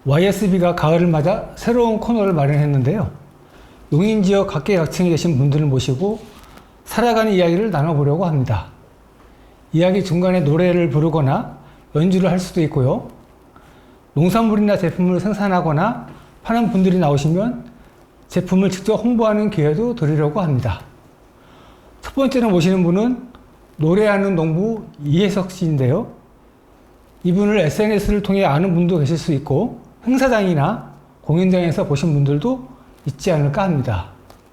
YSB가 가을을 맞아 새로운 코너를 마련했는데요. 용인지역 각계각층에 계신 분들을 모시고 살아가는 이야기를 나눠보려고 합니다. 이야기 중간에 노래를 부르거나 연주를 할 수도 있고요. 농산물이나 제품을 생산하거나 파는 분들이 나오시면 제품을 직접 홍보하는 기회도 드리려고 합니다. 첫 번째로 모시는 분은 노래하는 농부 이혜석 씨인데요. 이분을 SNS를 통해 아는 분도 계실 수 있고 행사장이나 공연장에서 보신 분들도 있지 않을까 합니다.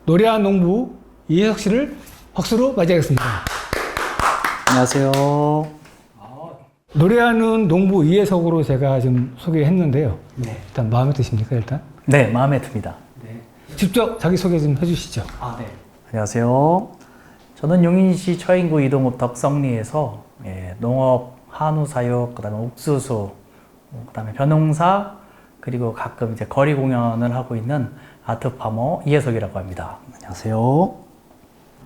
노래하는 농부 이혜석 씨를 박수로 맞이하겠습니다. 안녕하세요. 노래하는 농부 이혜석으로 제가 좀 소개했는데요. 네. 일단 마음에 드십니까, 일단? 네, 마음에 듭니다. 직접 자기소개 좀 해주시죠. 네. 안녕하세요. 저는 용인시 처인구 이동읍 덕성리에서 농업, 한우 사육, 그다음에 옥수수, 그다음에 벼농사, 그리고 가끔 이제 거리 공연을 하고 있는 아트파머 이혜석이라고 합니다. 안녕하세요.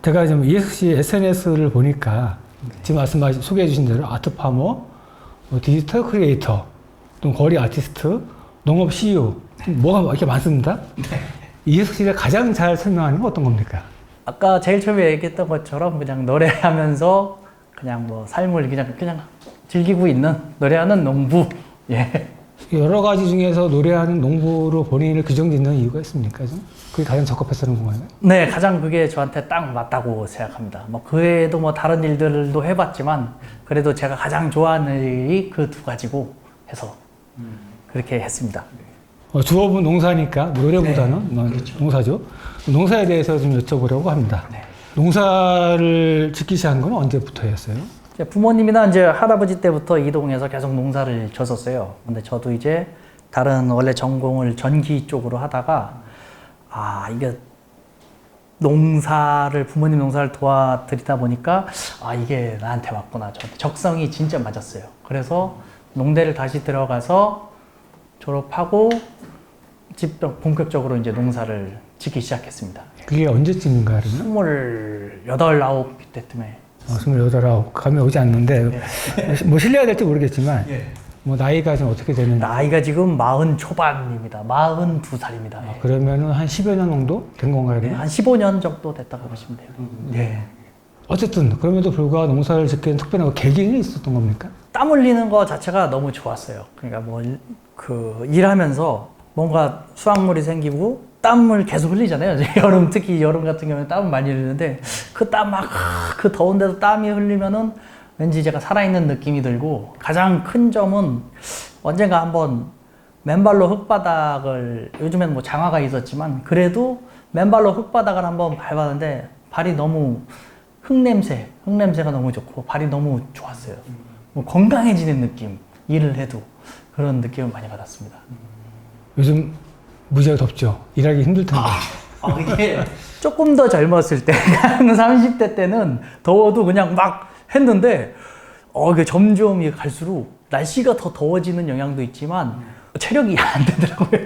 제가 좀 이혜석 씨 SNS를 보니까 지금 소개해 주신 대로 아트파머, 디지털 크리에이터, 또 거리 아티스트, 농업 CEO, 뭐가 이렇게 많습니다. 이혜석 씨가 가장 잘 설명하는 건 어떤 겁니까? 아까 제일 처음에 얘기했던 것처럼 그냥 노래하면서 그냥 뭐 삶을 그냥 즐기고 있는 노래하는 농부. 예. 여러 가지 중에서 노래하는 농부로 본인을 규정짓는 이유가 있습니까? 좀? 그게 가장 적합해서는 건가요? 네, 가장 그게 저한테 딱 맞다고 생각합니다. 뭐 그 외에도 뭐 다른 일들도 해봤지만 그래도 제가 가장 좋아하는 일이 그 두 가지고 해서 그렇게 했습니다. 주업은 농사니까 노래보다는 그렇죠. 농사죠. 농사에 대해서 좀 여쭤보려고 합니다. 네. 농사를 짓기 시작한 건 언제부터였어요? 이제 부모님이나 이제 할아버지 때부터 이동해서 계속 농사를 졌었어요. 근데 저도 이제 다른 원래 전공을 전기 쪽으로 하다가 이게 부모님 농사를 도와드리다 보니까 이게 나한테 맞구나. 저한테 적성이 진짜 맞았어요. 그래서 농대를 다시 들어가서 졸업하고 본격적으로 이제 농사를 짓기 시작했습니다. 그게 언제쯤인가 그러면? 28, 9 때쯤에. 28, 9 감이 오지 않는데 뭐 실례가 될지 모르겠지만 뭐 나이가 좀 어떻게 되는지. 나이가 지금 40 초반입니다. 42살입니다. 그러면은 한 10여 년 정도 된 건가요? 네, 한 15년 정도 됐다고 보시면 돼요. 네. 어쨌든 그럼에도 불구하고 농사를 짓게 된 특별한 계기는 있었던 겁니까? 땀 흘리는 거 자체가 너무 좋았어요. 그러니까 일하면서 뭔가 수확물이 생기고 땀을 계속 흘리잖아요. 특히 여름 같은 경우는 땀을 많이 흘리는데 그 더운데도 땀이 흘리면은 왠지 제가 살아있는 느낌이 들고 가장 큰 점은 언젠가 한번 맨발로 흙바닥을 요즘엔 뭐 장화가 있었지만 그래도 맨발로 흙바닥을 한번 밟았는데 발이 너무 흙냄새가 너무 좋고 발이 너무 좋았어요. 뭐 건강해지는 느낌, 일을 해도 그런 느낌을 많이 받았습니다. 요즘 무지하게 덥죠. 일하기 힘들 텐데. 이게 조금 더 젊었을 때, 30대 때는 더워도 그냥 막 했는데, 이게 점점 갈수록 날씨가 더 더워지는 영향도 있지만, 체력이 안 되더라고요.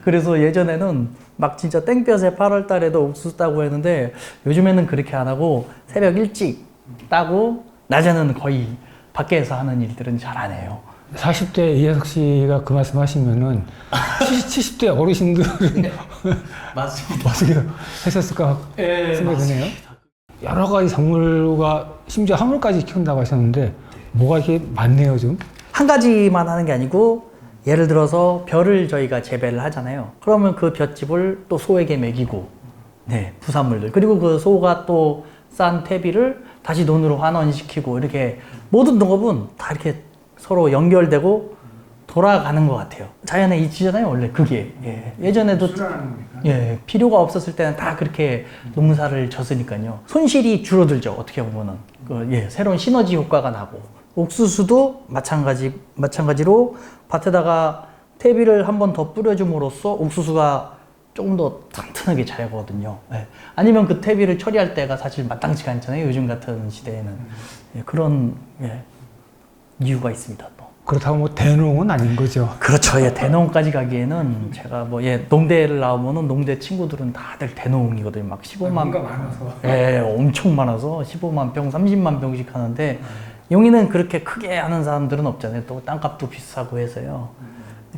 그래서 예전에는 막 진짜 땡볕에 8월 달에도 옥수수 따고 했는데, 요즘에는 그렇게 안 하고, 새벽 일찍 따고, 낮에는 거의 밖에서 하는 일들은 잘 안 해요. 40대 이혜석 씨가 그 말씀 하시면은 70대 어르신들은 맞습니다. 어떻게 했었을까 생각이 드네요. 여러 가지 작물과 심지어 화물까지 키운다고 하셨는데 뭐가 이렇게 많네요 좀? 한 가지만 하는 게 아니고 예를 들어서 벼를 저희가 재배를 하잖아요. 그러면 그 볏짚을 또 소에게 먹이고 부산물들 그리고 그 소가 또 싼 퇴비를 다시 논으로 환원시키고 이렇게 모든 농업은 다 이렇게 서로 연결되고 돌아가는 것 같아요. 자연의 이치잖아요, 원래 그게. 예전에도 필요가 없었을 때는 다 그렇게 농사를 졌으니까요. 손실이 줄어들죠, 어떻게 보면은. 새로운 시너지 효과가 나고. 옥수수도 마찬가지로 밭에다가 퇴비를 한 번 더 뿌려줌으로써 옥수수가 조금 더 튼튼하게 자라거든요. 아니면 그 퇴비를 처리할 때가 사실 마땅치가 않잖아요, 요즘 같은 시대에는. 그런 이유가 있습니다, 또. 그렇다고 뭐 대농은 아닌 거죠. 그렇죠. 대농까지 가기에는 제가 농대를 나오면은 농대 친구들은 다들 대농이거든요. 막 15만. 많아서. 엄청 많아서 15만 병, 30만 병씩 하는데 용인은 그렇게 크게 하는 사람들은 없잖아요. 또 땅값도 비싸고 해서요.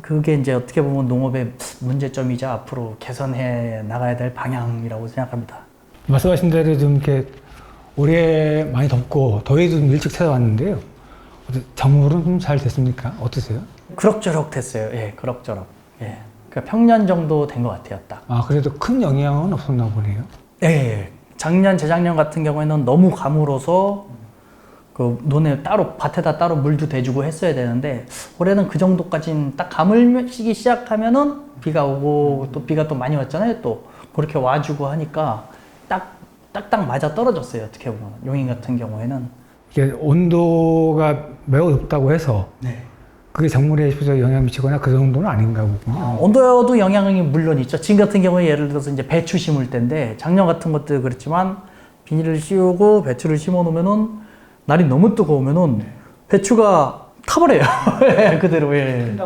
그게 이제 어떻게 보면 농업의 문제점이자 앞으로 개선해 나가야 될 방향이라고 생각합니다. 말씀하신 대로 좀 이렇게 올해 많이 덥고 더위도 좀 일찍 찾아왔는데요. 작물은 좀 잘 됐습니까? 어떠세요? 그럭저럭 됐어요. 예, 그럭저럭. 예. 그러니까 평년 정도 된 것 같아요, 딱. 아, 그래도 큰 영향은 없었나 보네요. 예. 작년, 재작년 같은 경우에는 너무 가물어서 그 논에 따로 밭에다 따로 물도 대주고 했어야 되는데 올해는 그 정도까지는 딱 가물시기 시작하면은 비가 오고 또 비가 또 많이 왔잖아요. 또 그렇게 와주고 하니까 딱딱 맞아 떨어졌어요. 어떻게 보면 용인 같은 경우에는 이게 온도가 매우 높다고 해서 그게 작물에 영향을 미치거나 그 정도는 아닌가 보군요. 온도에도 영향이 물론 있죠. 지금 같은 경우에 예를 들어서 이제 배추 심을 때인데 작년 같은 것도 그렇지만 비닐을 씌우고 배추를 심어 놓으면은 날이 너무 뜨거우면은 배추가 타버려요. 그대로. 예.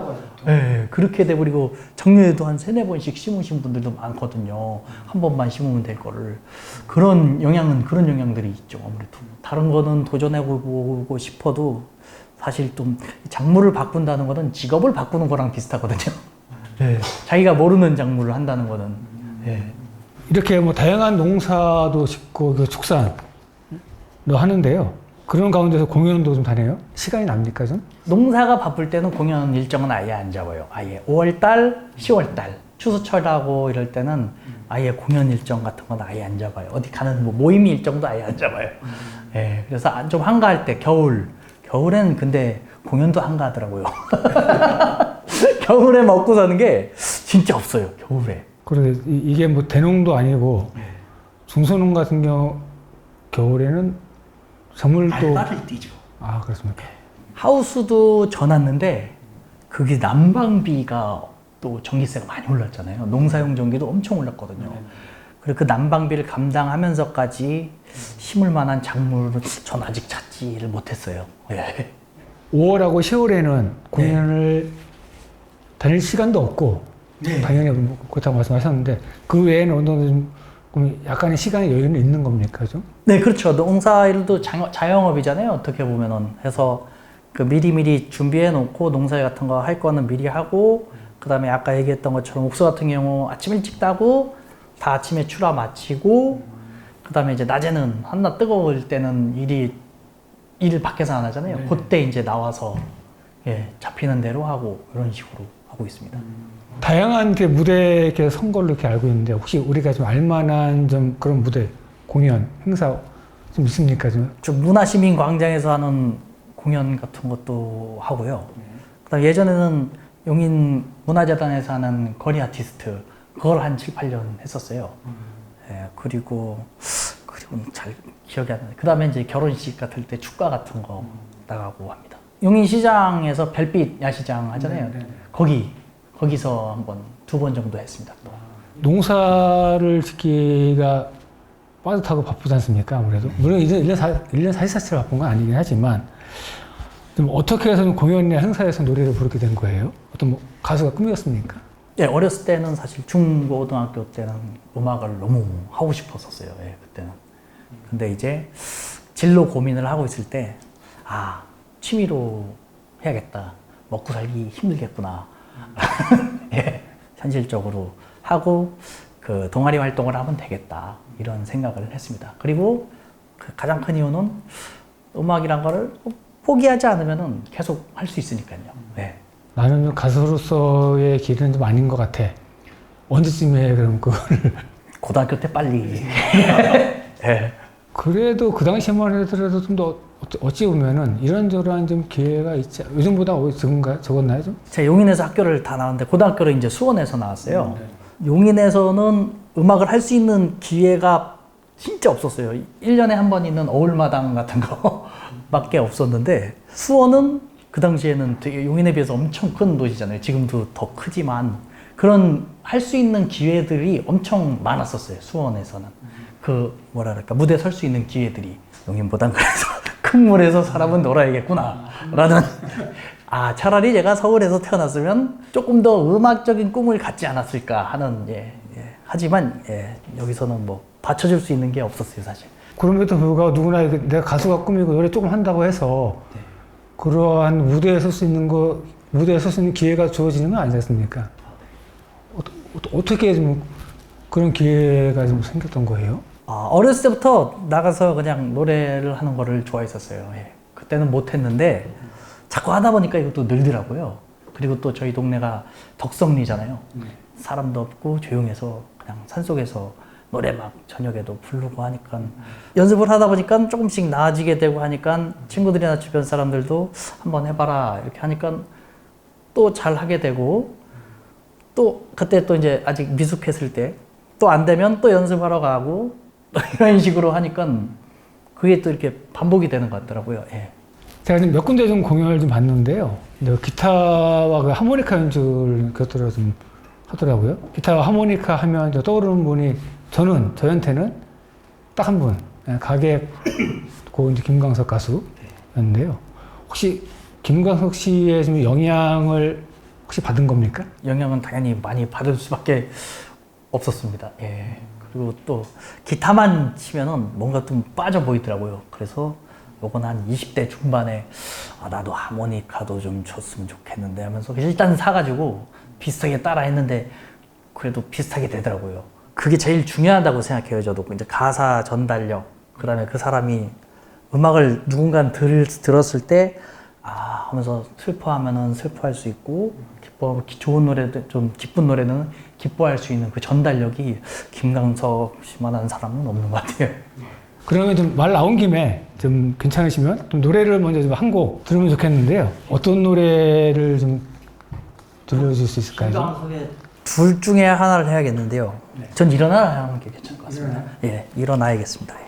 예, 그렇게 돼버리고 작년에도 한 3-4번씩 심으신 분들도 많거든요. 한 번만 심으면 될 거를. 그런 영향들이 있죠. 아무래도. 다른 거는 도전해보고 싶어도 사실 좀 작물을 바꾼다는 거는 직업을 바꾸는 거랑 비슷하거든요. 예, 자기가 모르는 작물을 한다는 거는. 예. 이렇게 뭐 다양한 농사도 짓고 그 축산도 하는데요. 그런 가운데서 공연도 좀 다녀요? 시간이 납니까 좀? 농사가 바쁠 때는 공연 일정은 아예 안 잡아요. 아예 5월달, 10월달 추수철하고 이럴 때는 아예 공연 일정 같은 건 아예 안 잡아요. 어디 가는 뭐 모임 일정도 아예 안 잡아요. 예, 그래서 좀 한가할 때 겨울엔 근데 공연도 한가하더라고요. 겨울에 먹고 사는 게 진짜 없어요. 겨울에. 그래 이게 뭐 대농도 아니고 중소농 같은 겨울에는 작물도 알바를 뛰죠. 아 그렇습니까? 하우스도 져놨는데 그게 난방비가 또 전기세가 많이 올랐잖아요. 농사용 전기도 엄청 올랐거든요. 그리고 그 난방비를 감당하면서까지 심을 만한 작물을 전 아직 찾지를 못했어요. 예. 5월하고 10월에는 공연을 다닐 시간도 없고 당연히 뭐 그렇다고 말씀하셨는데 그 외에는 어느 정도 좀 약간의 시간의 여유는 있는 겁니까 좀? 네, 그렇죠. 농사일도 자영업이잖아요. 어떻게 보면은. 해서 그 미리미리 준비해 놓고 농사일 같은 거 할 거는 미리 하고, 그 다음에 아까 얘기했던 것처럼 옥수 같은 경우 아침 일찍 따고, 다 아침에 출하 마치고, 그 다음에 이제 낮에는 한낮 뜨거울 때는 일을 밖에서 안 하잖아요. 그때 이제 나와서 잡히는 대로 하고, 이런 식으로 하고 있습니다. 다양한 게 무대에 이렇게 선 걸로 이렇게 알고 있는데 혹시 우리가 좀 알만한 좀 그런 무대, 공연, 행사 좀 있습니까 좀? 문화시민광장에서 하는 공연 같은 것도 하고요. 그다음 예전에는 용인 문화재단에서 하는 거리 아티스트 그걸 한 7-8년 했었어요. 예, 그리고 잘 기억이 안 나요. 그다음에 이제 결혼식 같을 때 축가 같은 거 나가고 합니다. 용인 시장에서 별빛 야시장 하잖아요. 거기서 한 번, 2번 정도 했습니다. 또. 농사를 짓기가 빠듯하고 바쁘지 않습니까? 아무래도. 물론 1년 44채 바쁜 건 아니긴 하지만, 좀 어떻게 해서 공연이나 행사에서 노래를 부르게 된 거예요? 어떤 뭐 가수가 꿈이었습니까? 예, 어렸을 때는 사실 중고등학교 때는 음악을 너무 하고 싶었었어요. 예, 그때는. 근데 이제 진로 고민을 하고 있을 때, 취미로 해야겠다. 먹고 살기 힘들겠구나. 예, 현실적으로 하고 그 동아리 활동을 하면 되겠다 이런 생각을 했습니다. 그리고 그 가장 큰 이유는 음악이란 거를 포기하지 않으면 계속 할 수 있으니까요. 네. 나는 가수로서의 길은 좀 아닌 것 같아. 언제쯤에 그럼 그거를 고등학교 때 빨리. 네. 그래도 그 당시만 하더라도 좀 더 어찌 보면은 이런저런 좀 기회가 있지 요즘보다 적었나요 좀? 제가 용인에서 학교를 다 나왔는데 고등학교를 이제 수원에서 나왔어요. 용인에서는 음악을 할 수 있는 기회가 진짜 없었어요. 1년에 한 번 있는 어울마당 같은 거밖에 없었는데 수원은 그 당시에는 되게 용인에 비해서 엄청 큰 도시잖아요. 지금도 더 크지만 그런 할 수 있는 기회들이 엄청 많았었어요. 수원에서는. 무대에 설 수 있는 기회들이 용인보단 그래서 큰 물에서 사람은 놀아야겠구나 라는 차라리 제가 서울에서 태어났으면 조금 더 음악적인 꿈을 갖지 않았을까 하는 하지만 여기서는 뭐 받쳐줄 수 있는 게 없었어요 사실. 그럼에도 불구하고 누구나 내가 가수가 꿈이고 노래 조금 한다고 해서 그러한 무대에 설 수 있는 거 무대에 설 수 있는 기회가 주어지는 건 아니지 않습니까? 어떻게 좀 그런 기회가 좀 생겼던 거예요? 어렸을 때부터 나가서 그냥 노래를 하는 거를 좋아했었어요. 예. 그때는 못했는데 자꾸 하다 보니까 이것도 늘더라고요. 그리고 또 저희 동네가 덕성리잖아요. 사람도 없고 조용해서 그냥 산속에서 노래 막 저녁에도 부르고 하니까 연습을 하다 보니까 조금씩 나아지게 되고 하니까 친구들이나 주변 사람들도 한번 해봐라 이렇게 하니까 또 잘 하게 되고 또 그때 또 이제 아직 미숙했을 때 또 안 되면 또 연습하러 가고 이런 식으로 하니까 그게 또 이렇게 반복이 되는 것 같더라고요. 예. 제가 지금 몇 군데 좀 공연을 좀 봤는데요. 근데 기타와 그 하모니카 연주를 곁들여 좀 하더라고요. 기타와 하모니카 하면 이제 떠오르는 분이 저한테는 딱 한 분, 가객 고 이제 김광석 가수였는데요. 혹시 김광석 씨의 좀 영향을 혹시 받은 겁니까? 영향은 당연히 많이 받을 수밖에 없었습니다. 예. 그리고 또 기타만 치면은 뭔가 좀 빠져 보이더라고요. 그래서 요건 한 20대 중반에 나도 하모니카도 좀 쳤으면 좋겠는데 하면서 일단 사가지고 비슷하게 따라 했는데 그래도 비슷하게 되더라고요. 그게 제일 중요하다고 생각해요. 저도 이제 가사 전달력, 그다음에 그 사람이 음악을 누군가 들었을 때 하면서 슬퍼하면은 슬퍼할 수 있고 좋은 노래도 좀 기쁜 노래는 기뻐할 수 있는 그 전달력이 김광석 씨만한 사람은 없는 것 같아요. 그러면 좀 말 나온 김에 좀 괜찮으시면 좀 노래를 먼저 좀 한 곡 들으면 좋겠는데요. 어떤 노래를 좀 들려줄 수 있을까요? 김광석의 둘 중에 하나를 해야겠는데요. 전 일어나 하는 게 괜찮을 것 같습니다. 예, 일어나야겠습니다. 예.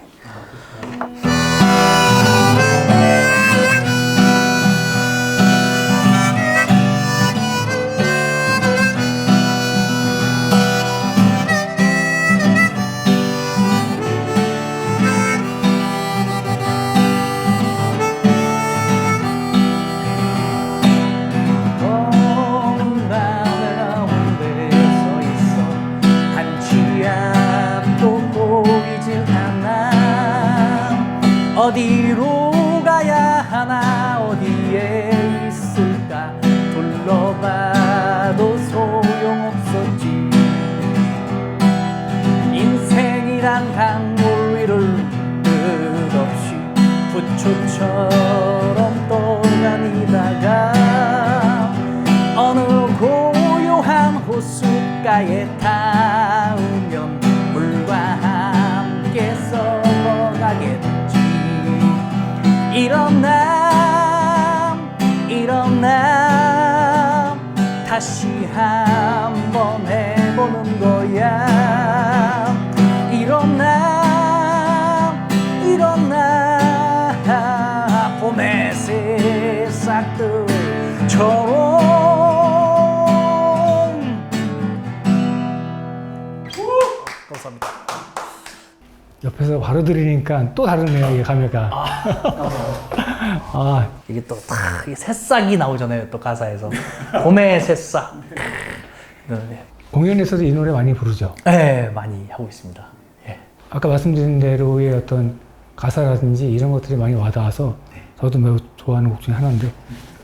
어디로 가야 하나 어디에 있을까 둘러봐도 소용없었지 인생이란 강물 위를 끝없이 부초처럼 떠다니다가 어느 고요한 호숫가에 닿으면 물과 함께 썩어가겠다 일어나 다시 한번 해보는 거야 일어나 봄의 새싹들처럼 감사합니다. 옆에서 바로 들으니까 또 다르네요, 이게 감회가. 이게 또 새싹이 나오잖아요, 또 가사에서. 봄의 새싹. 네. 공연에서도 이 노래 많이 부르죠? 네, 많이 하고 있습니다. 예. 아까 말씀드린 대로의 어떤 가사라든지 이런 것들이 많이 와닿아서 저도 매우 좋아하는 곡 중에 하나인데,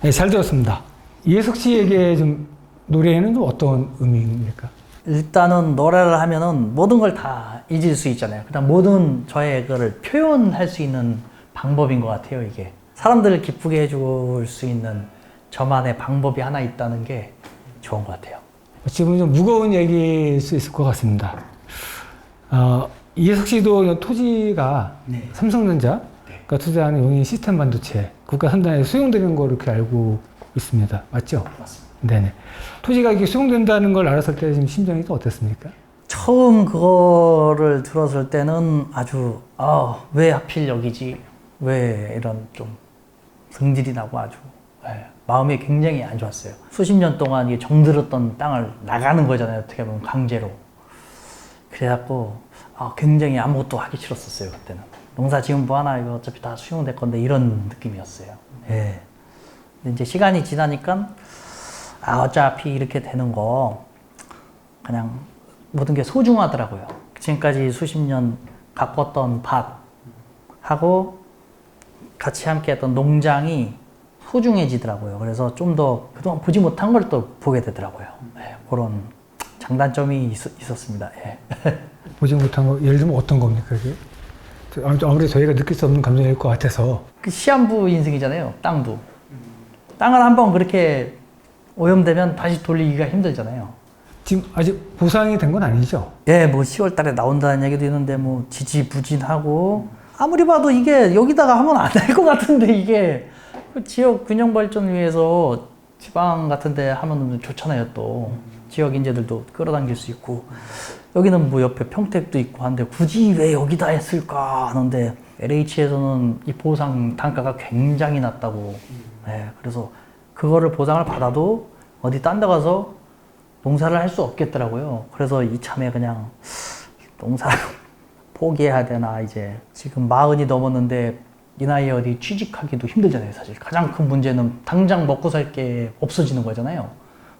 네, 잘 들었습니다. 이혜석 씨에게 좀 노래에는 좀 어떤 의미입니까? 일단은 노래를 하면은 모든 걸 다 잊을 수 있잖아요. 그다음 모든 저의 그거를 표현할 수 있는 방법인 것 같아요, 이게. 사람들을 기쁘게 해줄 수 있는 저만의 방법이 하나 있다는 게 좋은 것 같아요. 지금은 좀 무거운 얘기일 수 있을 것 같습니다. 이혜석 씨도 토지가 삼성전자가 투자하는 용인 시스템 반도체 국가 산단에 수용되는 걸 이렇게 알고 있습니다. 맞죠? 맞습니다. 네네. 토지가 이렇게 수용된다는 걸 알았을 때 지금 심정이 또 어땠습니까? 처음 그거를 들었을 때는 아주 왜 하필 여기지? 왜 이런 좀 성질이 나고 아주 마음이 굉장히 안 좋았어요. 수십 년 동안 이게 정들었던 땅을 나가는 거잖아요. 어떻게 보면 강제로. 그래갖고 굉장히 아무것도 하기 싫었었어요. 그때는. 농사 지으면 뭐하나 이거 어차피 다 수용될 건데 이런 느낌이었어요. 예. 근데 이제 시간이 지나니까 어차피 이렇게 되는 거 그냥 모든 게 소중하더라고요. 지금까지 수십 년 가꿨던 밭하고 같이 함께 했던 농장이 소중해지더라고요. 그래서 좀 더 그동안 보지 못한 걸 또 보게 되더라고요. 예, 그런 장단점이 있었습니다. 예. 보지 못한 거 예를 들면 어떤 겁니까? 그게? 아무래도 저희가 느낄 수 없는 감정일 것 같아서. 그 시한부 인생이잖아요. 땅도. 땅을 한번 그렇게 오염되면 다시 돌리기가 힘들잖아요. 지금 아직 보상이 된 건 아니죠? 예, 뭐 10월 달에 나온다는 얘기도 있는데 뭐 지지부진하고 아무리 봐도 이게 여기다가 하면 안 될 것 같은데 이게 그 지역 균형 발전을 위해서 지방 같은 데 하면 좋잖아요. 또 지역 인재들도 끌어당길 수 있고 여기는 뭐 옆에 평택도 있고 한데 굳이 왜 여기다 했을까 하는데 LH에서는 이 보상 단가가 굉장히 낮다고. 네, 그래서 그거를 보상을 받아도 어디 딴 데 가서 농사를 할 수 없겠더라고요. 그래서 이참에 그냥 농사를 포기해야 되나. 이제 지금 40이 넘었는데 이 나이에 어디 취직하기도 힘들잖아요. 사실 가장 큰 문제는 당장 먹고 살 게 없어지는 거잖아요.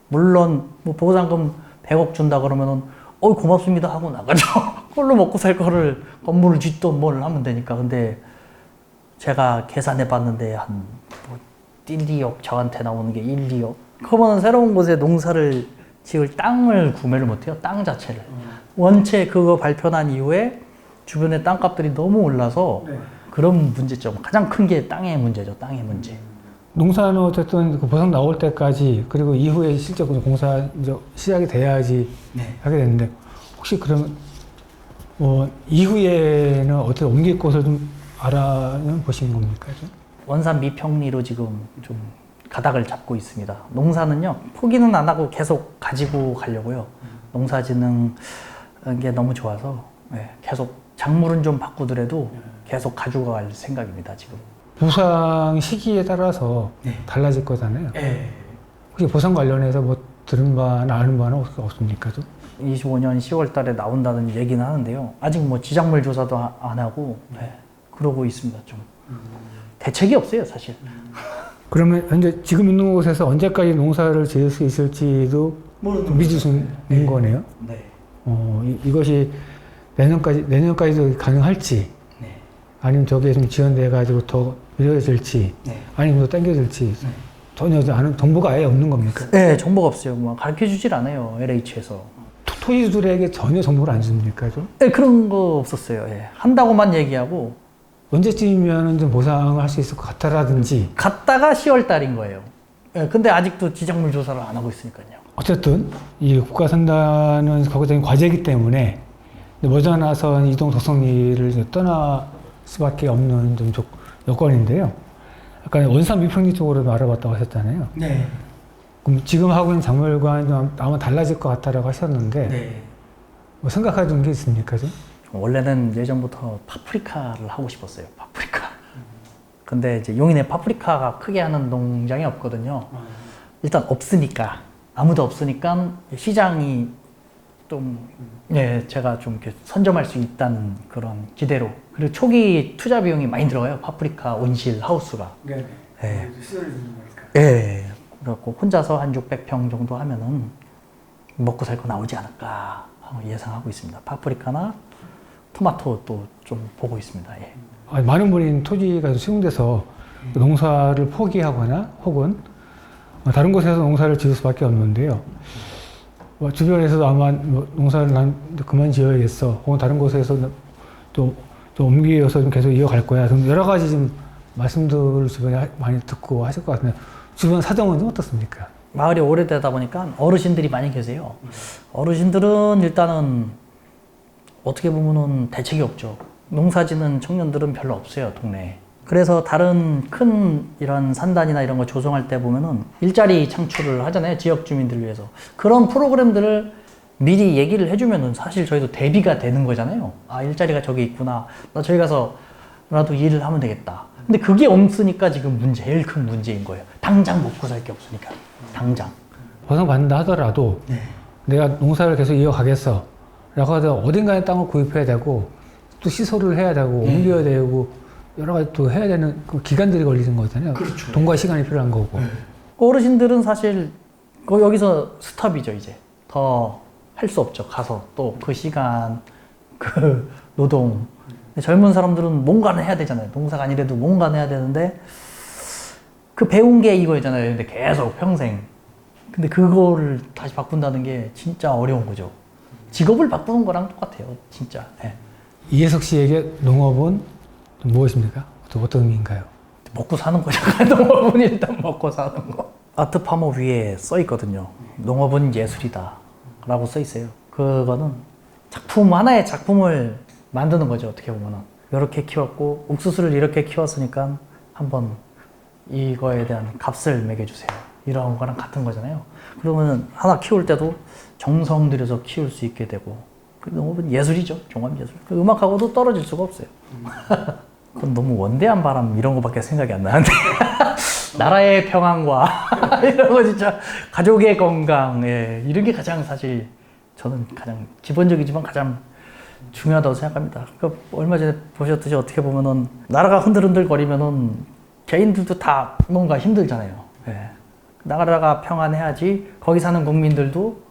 물론 뭐 보상금 100억 준다 그러면은 고맙습니다 하고 나가죠. 그걸로 먹고 살 거를 건물을 짓던 뭘 하면 되니까. 근데 제가 계산해 봤는데 한 뭐 1, 2억 저한테 나오는 게 1, 2억. 그러면 새로운 곳에 농사를 지을 땅을 구매를 못해요. 땅 자체를. 원체 그거 발표한 이후에 주변의 땅값들이 너무 올라서 네. 그런 문제점. 가장 큰 게 땅의 문제죠. 땅의 문제. 농사는 어쨌든 그 보상 나올 때까지 그리고 이후에 실제로 공사 이제 시작이 돼야지 네. 하게 되는데 혹시 그러면 이후에는 어떻게 옮길 곳을 좀 알아보신 겁니까? 좀? 원산 미평리로 지금 좀 가닥을 잡고 있습니다. 농사는요, 포기는 안 하고 계속 가지고 가려고요. 농사 짓는 게 너무 좋아서 네, 계속 작물은 좀 바꾸더라도 계속 가지고 갈 생각입니다, 지금. 보상 시기에 따라서 네. 달라질 거잖아요. 네. 혹시 보상 관련해서 뭐 들은 바나 아는 바는 없습니까? 좀? 25년 10월 달에 나온다는 얘기는 하는데요. 아직 뭐 지작물 조사도 안 하고 네, 그러고 있습니다, 좀. 대책이 없어요, 사실. 그러면 현재 지금 있는 곳에서 언제까지 농사를 지을 수 있을지도 미지수인 거네요. 네. 이것이 내년까지도 가능할지, 네. 아니면 저게 좀 지연돼가지고 더 미뤄질지, 네. 아니면 더 당겨질지 전혀 아는 정보가 아예 없는 겁니까? 네, 정보가 없어요. 뭐 가르쳐 주질 않아요, LH에서. 토지주들에게 전혀 정보를 안 줍니까? 좀? 네, 그런 거 없었어요. 예. 한다고만 얘기하고 언제쯤이면 좀 보상을 할 수 있을 것 같다라든지. 갔다가 10월 달인 거예요. 예, 근데 아직도 지작물 조사를 안 하고 있으니까요. 어쨌든 이 국가선단은 거기적인 과제이기 때문에 머지않아서 이동 도성리를 떠날 수밖에 없는 좀 여건인데요. 아까 원산 미평리 쪽으로 알아봤다고 하셨잖아요. 네. 그럼 지금 하고 있는 작물과는 좀 아마 달라질 것 같다라고 하셨는데 네. 뭐 생각하는 게 있습니까? 좀? 원래는 예전부터 파프리카를 하고 싶었어요. 파프리카. 근데 이제 용인에 파프리카가 크게 하는 농장이 없거든요. 일단 없으니까, 아무도 없으니까 시장이 좀, 예, 제가 좀 이렇게 선점할 수 있다는 그런 기대로. 그리고 초기 투자 비용이 많이 들어가요. 파프리카 온실 하우스가. 네. 예. 시설을 주는 거니까. 예. 그래갖고 혼자서 한 600평 정도 하면은 먹고 살 거 나오지 않을까 하고 예상하고 있습니다. 파프리카나 토마토 또 좀 보고 있습니다. 예. 많은 분이 토지가 수용돼서 농사를 포기하거나 혹은 다른 곳에서 농사를 지을 수밖에 없는데요. 주변에서도 아마 농사를 난 그만 지어야겠어. 혹은 다른 곳에서 또 옮기어서 좀 계속 이어갈 거야. 여러 가지 좀 말씀들을 주변에 많이 듣고 하실 것 같은데 주변 사정은 좀 어떻습니까? 마을이 오래되다 보니까 어르신들이 많이 계세요. 어르신들은 일단은 어떻게 보면은 대책이 없죠. 농사 짓는 청년들은 별로 없어요, 동네에. 그래서 다른 큰 이런 산단이나 이런 거 조성할 때 보면은 일자리 창출을 하잖아요, 지역 주민들을 위해서. 그런 프로그램들을 미리 얘기를 해주면은 사실 저희도 대비가 되는 거잖아요. 아, 일자리가 저기 있구나. 나 저기 가서라도 일을 하면 되겠다. 근데 그게 없으니까 지금 제일 큰 문제인 거예요. 당장 먹고 살 게 없으니까. 당장. 보상받는다 하더라도 내가 농사를 계속 이어가겠어 라고 하더 어딘가에 땅을 구입해야 되고 또 시설을 해야 되고 옮겨야 되고 여러 가지 또 해야 되는 그 기간들이 걸리는 거잖아요. 그렇죠. 돈과 시간이 필요한 거고. 어르신들은 사실 여기서 스탑이죠, 이제. 더 할 수 없죠. 가서 또 그 시간, 그 노동. 젊은 사람들은 뭔가는 해야 되잖아요. 농사가 아니래도 뭔가는 해야 되는데 그 배운 게 이거였잖아요. 근데 계속 평생. 근데 그거를 다시 바꾼다는 게 진짜 어려운 거죠. 직업을 바꾸는 거랑 똑같아요. 진짜. 네. 이해석 씨에게 농업은 무엇입니까? 어떤 의미인가요? 먹고 사는 거죠. 농업은 일단 먹고 사는 거. 아트 파머 위에 써 있거든요. 농업은 예술이다. 라고 써 있어요. 그거는 하나의 작품을 만드는 거죠. 어떻게 보면은. 이렇게 키웠고, 옥수수를 이렇게 키웠으니까 한번 이거에 대한 값을 매겨주세요. 이런 거랑 같은 거잖아요. 그러면 하나 키울 때도 정성 들여서 키울 수 있게 되고, 농업은 예술이죠. 종합예술. 음악하고도 떨어질 수가 없어요. 그건 너무 원대한 바람 이런 거밖에 생각이 안 나는데 나라의 평안과 이런 거 진짜 가족의 건강 이런 게 가장 사실 저는 가장 기본적이지만 가장 중요하다고 생각합니다. 그러니까 얼마 전에 보셨듯이 어떻게 보면은 나라가 흔들흔들 거리면은 개인들도 다 뭔가 힘들잖아요. 예. 나라가 평안해야지 거기 사는 국민들도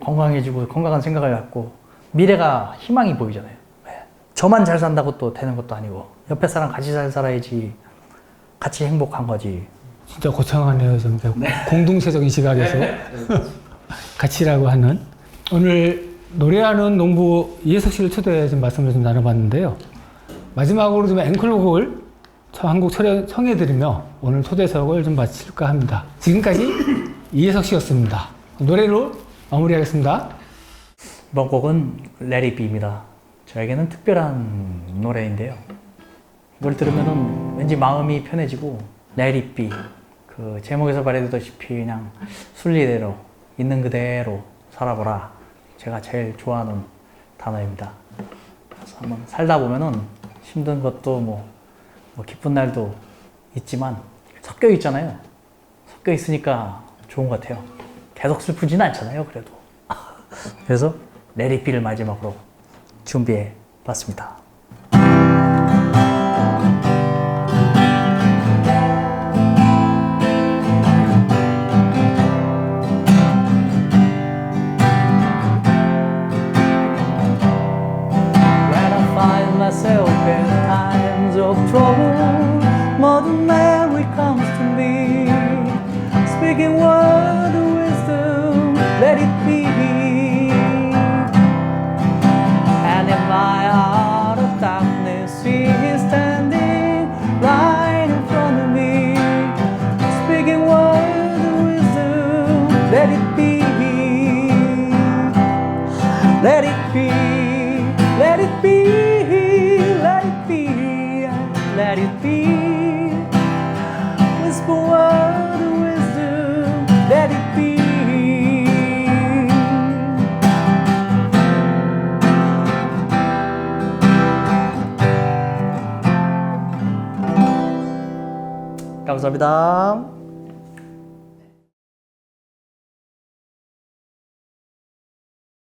건강해지고 건강한 생각을 갖고 미래가 희망이 보이잖아요. 예. 저만 잘 산다고 또 되는 것도 아니고 옆에 사람 같이 잘 살아야지 같이 행복한 거지. 진짜 거창하네요. 좀 공동체적인 시각에서 가치라고 하는. 오늘 노래하는 농부 이해석 씨를 초대해 좀 말씀을 좀 나눠봤는데요. 마지막으로 좀 앵콜곡을 한 곡 청해드리며 오늘 초대석을 좀 마칠까 합니다. 지금까지 이해석 씨였습니다. 노래로 마무리하겠습니다. 이번 곡은 Let It Be입니다. 저에게는 특별한 노래인데요. 이걸 들으면은 왠지 마음이 편해지고 Let It Be 그 제목에서 말해두다시피 그냥 순리대로 있는 그대로 살아보라. 제가 제일 좋아하는 단어입니다. 그래서 한번 살다 보면은 힘든 것도 뭐 기쁜 날도 있지만 섞여 있잖아요. 섞여 있으니까 좋은 것 같아요. 계속 슬프진 않잖아요. 그래도. 그래서 Let It Be를 마지막으로 준비해 봤습니다. Myself in times of trouble, Mother Mary comes to me, speaking word of wisdom, let it be. And in my heart of darkness, she is standing right in front of me, speaking word of wisdom, let it be, let it be, let it be. Let it be, whisper word of wisdom, let it be. 감사합니다.